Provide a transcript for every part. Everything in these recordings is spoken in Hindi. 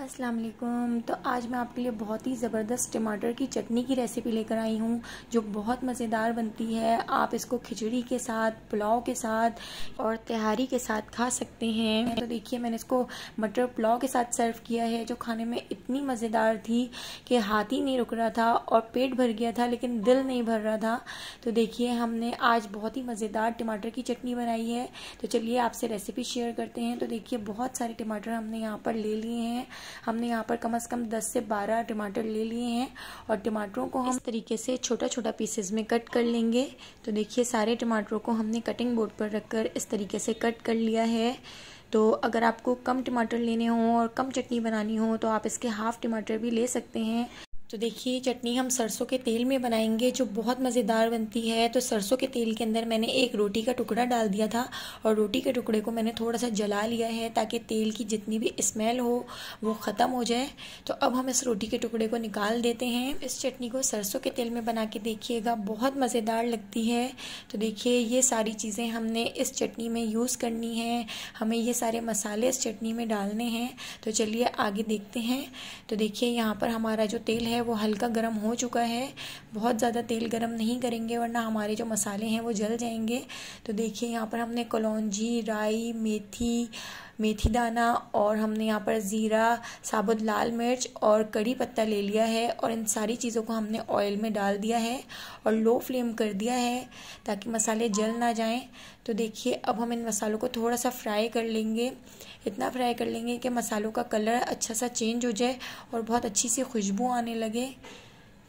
अस्सलाम वालेकुम। तो आज मैं आपके लिए बहुत ही ज़बरदस्त टमाटर की चटनी की रेसिपी लेकर आई हूँ जो बहुत मज़ेदार बनती है। आप इसको खिचड़ी के साथ, पुलाव के साथ और तहारी के साथ खा सकते हैं। तो देखिए मैंने इसको मटर पुलाव के साथ सर्व किया है जो खाने में इतनी मज़ेदार थी कि हाथ ही नहीं रुक रहा था और पेट भर गया था लेकिन दिल नहीं भर रहा था। तो देखिए हमने आज बहुत ही मज़ेदार टमाटर की चटनी बनाई है। तो चलिए आपसे रेसिपी शेयर करते हैं। तो देखिए बहुत सारे टमाटर हमने यहाँ पर ले लिए हैं। हमने यहाँ पर कम से कम 10 से 12 टमाटर ले लिए हैं और टमाटरों को हम इस तरीके से छोटा छोटा पीसेस में कट कर लेंगे। तो देखिए सारे टमाटरों को हमने कटिंग बोर्ड पर रखकर इस तरीके से कट कर लिया है। तो अगर आपको कम टमाटर लेने हों और कम चटनी बनानी हो तो आप इसके हाफ टमाटर भी ले सकते हैं। तो देखिए चटनी हम सरसों के तेल में बनाएंगे जो बहुत मज़ेदार बनती है। तो सरसों के तेल के अंदर मैंने एक रोटी का टुकड़ा डाल दिया था और रोटी के टुकड़े को मैंने थोड़ा सा जला लिया है ताकि तेल की जितनी भी स्मेल हो वो ख़त्म हो जाए। तो अब हम इस रोटी के टुकड़े को निकाल देते हैं। इस चटनी को सरसों के तेल में बना के देखिएगा, बहुत मज़ेदार लगती है। तो देखिए ये सारी चीज़ें हमने इस चटनी में यूज़ करनी है, हमें ये सारे मसाले इस चटनी में डालने हैं। तो चलिए आगे देखते हैं। तो देखिए यहाँ पर हमारा जो तेल है वो हल्का गर्म हो चुका है। बहुत ज़्यादा तेल गर्म नहीं करेंगे वरना हमारे जो मसाले हैं वो जल जाएंगे। तो देखिए यहाँ पर हमने कलौंजी, राई, मेथी दाना और हमने यहाँ पर ज़ीरा, साबुत लाल मिर्च और कड़ी पत्ता ले लिया है और इन सारी चीज़ों को हमने ऑयल में डाल दिया है और लो फ्लेम कर दिया है ताकि मसाले जल ना जाएं। तो देखिए अब हम इन मसालों को थोड़ा सा फ्राई कर लेंगे, इतना फ्राई कर लेंगे कि मसालों का कलर अच्छा सा चेंज हो जाए और बहुत अच्छी सी खुशबू आने लगे।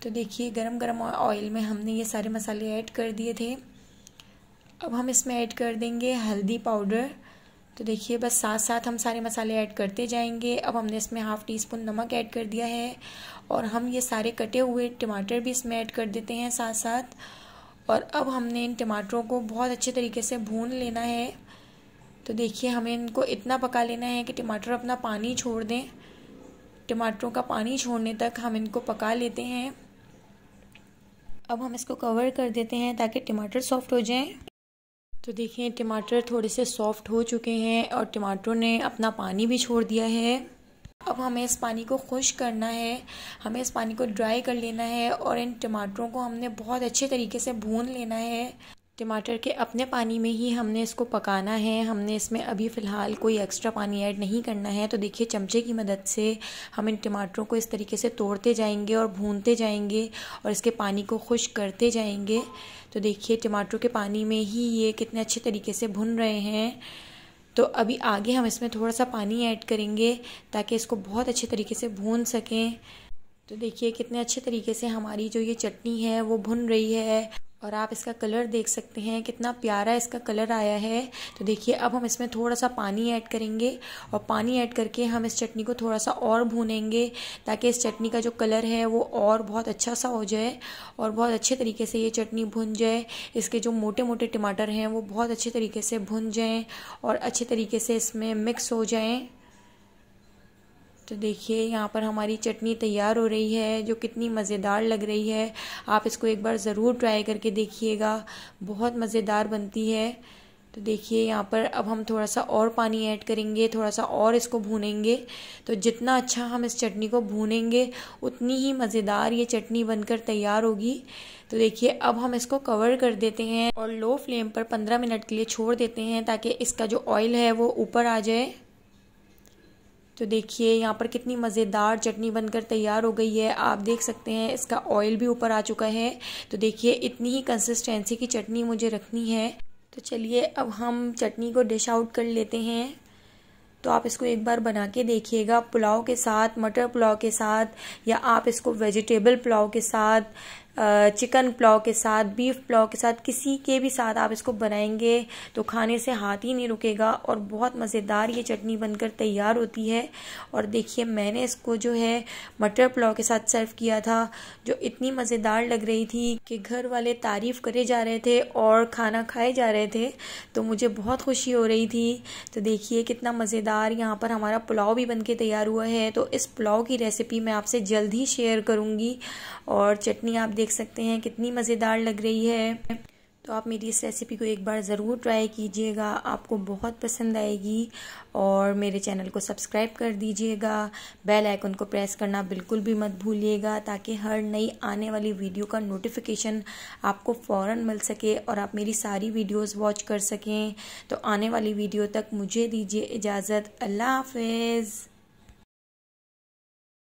तो देखिए गरम गरम ऑयल में हमने ये सारे मसाले ऐड कर दिए थे। अब हम इसमें ऐड कर देंगे हल्दी पाउडर। तो देखिए बस साथ साथ हम सारे मसाले ऐड करते जाएंगे। अब हमने इसमें हाफ़ टी स्पून नमक ऐड कर दिया है और हम ये सारे कटे हुए टमाटर भी इसमें ऐड कर देते हैं साथ साथ। और अब हमने इन टमाटरों को बहुत अच्छे तरीके से भून लेना है। तो देखिए हमें इनको इतना पका लेना है कि टमाटर अपना पानी छोड़ दें। टमाटरों का पानी छोड़ने तक हम इनको पका लेते हैं। अब हम इसको कवर कर देते हैं ताकि टमाटर सॉफ्ट हो जाएं। तो देखिए टमाटर थोड़े से सॉफ्ट हो चुके हैं और टमाटरों ने अपना पानी भी छोड़ दिया है। अब हमें इस पानी को खुश्क करना है, हमें इस पानी को ड्राई कर लेना है और इन टमाटरों को हमने बहुत अच्छे तरीके से भून लेना है। टमाटर के अपने पानी में ही हमने इसको पकाना है, हमने इसमें अभी फ़िलहाल कोई एक्स्ट्रा पानी ऐड नहीं करना है। तो देखिए चमचे की मदद से हम इन टमाटरों को इस तरीके से तोड़ते जाएंगे और भूनते जाएंगे और इसके पानी को खुश्क करते जाएंगे। तो देखिए टमाटरों के पानी में ही ये कितने अच्छे तरीके से भुन रहे हैं। तो अभी आगे हम इसमें थोड़ा सा पानी ऐड करेंगे ताकि इसको बहुत अच्छे तरीके से भून सकें। तो देखिए कितने अच्छे तरीके से हमारी जो ये चटनी है वो भुन रही है और आप इसका कलर देख सकते हैं कितना प्यारा इसका कलर आया है। तो देखिए अब हम इसमें थोड़ा सा पानी ऐड करेंगे और पानी ऐड करके हम इस चटनी को थोड़ा सा और भूनेंगे ताकि इस चटनी का जो कलर है वो और बहुत अच्छा सा हो जाए और बहुत अच्छे तरीके से ये चटनी भुन जाए। इसके जो मोटे मोटे टमाटर हैं वो बहुत अच्छे तरीके से भुन जाएँ और अच्छे तरीके से इसमें मिक्स हो जाएँ। तो देखिए यहाँ पर हमारी चटनी तैयार हो रही है जो कितनी मज़ेदार लग रही है। आप इसको एक बार ज़रूर ट्राई करके देखिएगा, बहुत मज़ेदार बनती है। तो देखिए यहाँ पर अब हम थोड़ा सा और पानी ऐड करेंगे, थोड़ा सा और इसको भूनेंगे। तो जितना अच्छा हम इस चटनी को भूनेंगे उतनी ही मज़ेदार ये चटनी बनकर तैयार होगी। तो देखिए अब हम इसको कवर कर देते हैं और लो फ्लेम पर 15 मिनट के लिए छोड़ देते हैं ताकि इसका जो ऑयल है वो ऊपर आ जाए। तो देखिए यहाँ पर कितनी मज़ेदार चटनी बनकर तैयार हो गई है। आप देख सकते हैं इसका ऑयल भी ऊपर आ चुका है। तो देखिए इतनी ही कंसिस्टेंसी की चटनी मुझे रखनी है। तो चलिए अब हम चटनी को डिश आउट कर लेते हैं। तो आप इसको एक बार बना के देखिएगा पुलाव के साथ, मटर पुलाव के साथ, या आप इसको वेजिटेबल पुलाव के साथ, चिकन पुलाव के साथ, बीफ पुलाव के साथ, किसी के भी साथ आप इसको बनाएंगे तो खाने से हाथ ही नहीं रुकेगा और बहुत मज़ेदार ये चटनी बनकर तैयार होती है। और देखिए मैंने इसको जो है मटर पुलाव के साथ सर्व किया था जो इतनी मज़ेदार लग रही थी कि घर वाले तारीफ़ करे जा रहे थे और खाना खाए जा रहे थे। तो मुझे बहुत खुशी हो रही थी। तो देखिए कितना मज़ेदार यहाँ पर हमारा पुलाव भी बनके तैयार हुआ है। तो इस पुलाव की रेसिपी मैं आपसे जल्द ही शेयर करूँगी और चटनी आप देख सकते हैं कितनी मज़ेदार लग रही है। तो आप मेरी इस रेसिपी को एक बार ज़रूर ट्राई कीजिएगा, आपको बहुत पसंद आएगी। और मेरे चैनल को सब्सक्राइब कर दीजिएगा, बेल आइकन को प्रेस करना बिल्कुल भी मत भूलिएगा, ताकि हर नई आने वाली वीडियो का नोटिफिकेशन आपको फ़ौरन मिल सके और आप मेरी सारी वीडियोस वॉच कर सकें। तो आने वाली वीडियो तक मुझे दीजिए इजाज़त। अल्लाह हाफ़िज़।